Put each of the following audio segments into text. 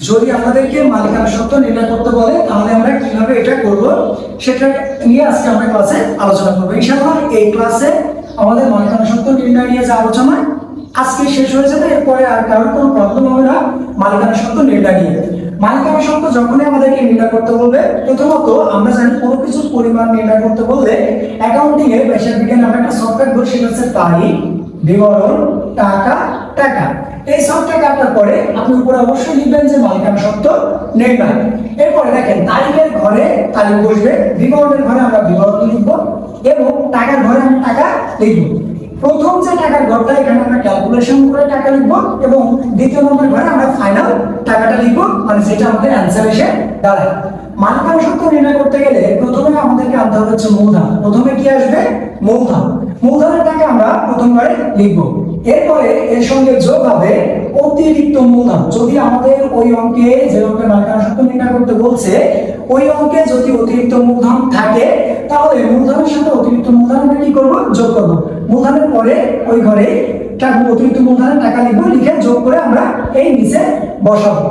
যদি আমাদেরকে মালিকানা সত্ত্ব নির্ণয় করতে বলে তাহলে আমরা কিভাবে এটা করব সেটা নিয়ে আজকে আমরা ক্লাসে আলোচনা করব। ইনশাআল্লাহ এই ক্লাসে আমাদের মালিকানা সত্ত্ব নির্ণয় নিয়ে যে আলোচনা আজকে শেষ হয়ে যাবে, এরপরে আর কারোর কোনো প্রবলেম হবে না মালিকানা সত্ত্ব নির্ণয় নিয়ে। মালিকানা সত্ত্ব যখনই আমাদেরকে নির্ণয় করতে বলবে, প্রথমত আমরা জানি কোনো কিছুর পরিমাণ নির্ণয় করতে বললে অ্যাকাউন্টিং এ হিসাব বিজ্ঞানে আমরা একটা সফটওয়্যার বলি, সেটা হচ্ছে তারিখ, বিবরণ, টাকা, টাকা। এই সবটা কাটার পরে আপনি উপরে অবশ্যই লিখবেন যে মালিকানা সত্ত্ব নির্ণয়। এরপরে দেখেন তারিখের ঘরে তারিখ বসবে, বিবরণের ঘরে আমরা বিবরণ লিখব এবং টাকার ঘরে আমরা টাকা লিখব। প্রথম যে টাকার ঘরটা এখানে আমরা ক্যালকুলেশন করে টাকা লিখব এবং দ্বিতীয় নম্বর ঘরে আমরা ফাইনাল টাকাটা লিখব, মানে যেটা আমাদের অ্যানসার এসে দাঁড়ায়। মালিকানা সত্ত্ব নির্ণয় করতে গেলে প্রথমে আমাদেরকে আনতে হবে হচ্ছে মূলধন। প্রথমে কি আসবে? মূলধন। মূলধনের টাকা আমরা প্রথমবারে লিখব। এরপরে এর সঙ্গে যোগ হবে অতিরিক্ত মূলধন। যদি আমাদের ওই অঙ্কে যে অঙ্কে মালিকানা সত্ত্ব নির্ণয় করতে বলছে ওই অঙ্কে যদি অতিরিক্ত মূলধন থাকে তাহলে মূলধনের সাথে অতিরিক্ত মূলধন আমরা কি করব? যোগ করব। মূলধনের পরে ওই ঘরে অতিরিক্ত মূলধনের টাকা লিখব, লিখে যোগ করে আমরা এই নিচে বসাবো।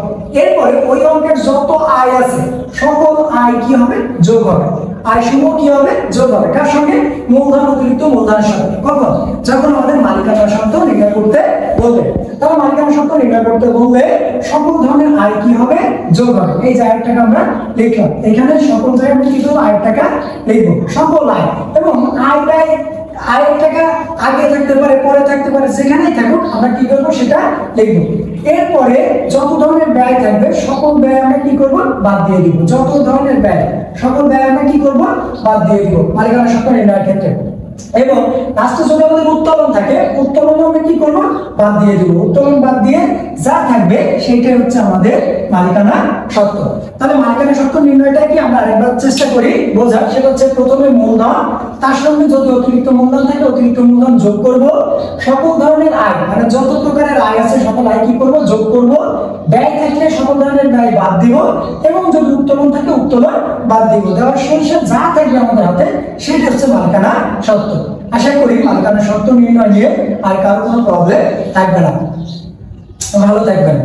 এরপরে ওই অঙ্কের যত আয় আছে সকল আয় কি হবে? যোগ হবে। আয় সমূহ কি হবে? যোগ হবে। কার সঙ্গে? মূলধন অতিরিক্ত মূলধনের সঙ্গে। কখন? যখন আমাদের মালিকানা সত্ত্ব নির্ণয় করতে বলবে। তাহলে মালিকানা সত্ত্ব নির্ণয় করতে বললে সকল ধরনের আয় কি হবে? যোগ হবে। এই যে আয়ের টাকা আমরা লিখলাম, এখানে সকল জায়গায় আমরা কি করবো? আয়ের টাকা লিখবো, সকল আয়। এবং আয়ের টাকা আগে থাকতে পারে, পরে থাকতে পারে, যেখানেই থাকুক আমরা কি করবো? সেটা লিখবো। এরপরে যত ধরনের ব্যয় থাকবে সকল ব্যয় আমরা কি করব? বাদ দিয়ে দিব। যত ধরনের ব্যয় সকল ব্যয় আমরা কি করব? বাদ দিয়ে দিব মালিকানা সত্ত্ব নির্ণয়ের ক্ষেত্রে। এবং লাস্টে যদি আমাদের উত্তোলন থাকে, উত্তোলন আমরা কি করব? বাদ দিয়ে দিব। উত্তোলন বাদ দিয়ে যা থাকবে সেটাই হচ্ছে আমাদের মালিকানা সত্ত্ব। তাহলে মালিকানা সত্ত্ব নির্ণয়টা কি আমরা আরেকবার চেষ্টা করি বোঝার। সেটা হচ্ছে প্রথমে মূলধন, তার সঙ্গে যদি অতিরিক্ত মূলধন থাকে অতিরিক্ত মূলধন যোগ করব। সকল ধরনের আয় মানে যত প্রকারের আয় আছে সকল আয় কি করব? যোগ করব। ব্যয় থাকলে সকল ধরনের ব্যয় বাদ দিব এবং যদি উত্তোলন থাকে উত্তোলন বাদ দিব। দেওয়ার শেষে যা থাকবে আমাদের হাতে সেটা হচ্ছে মালিকানা সত্ত্ব। আশা করি মালিকানা সত্ত্ব নির্ণয় নিয়ে আর কারো কোনো প্রবলেম থাকবে না। ভালো থাকবেন।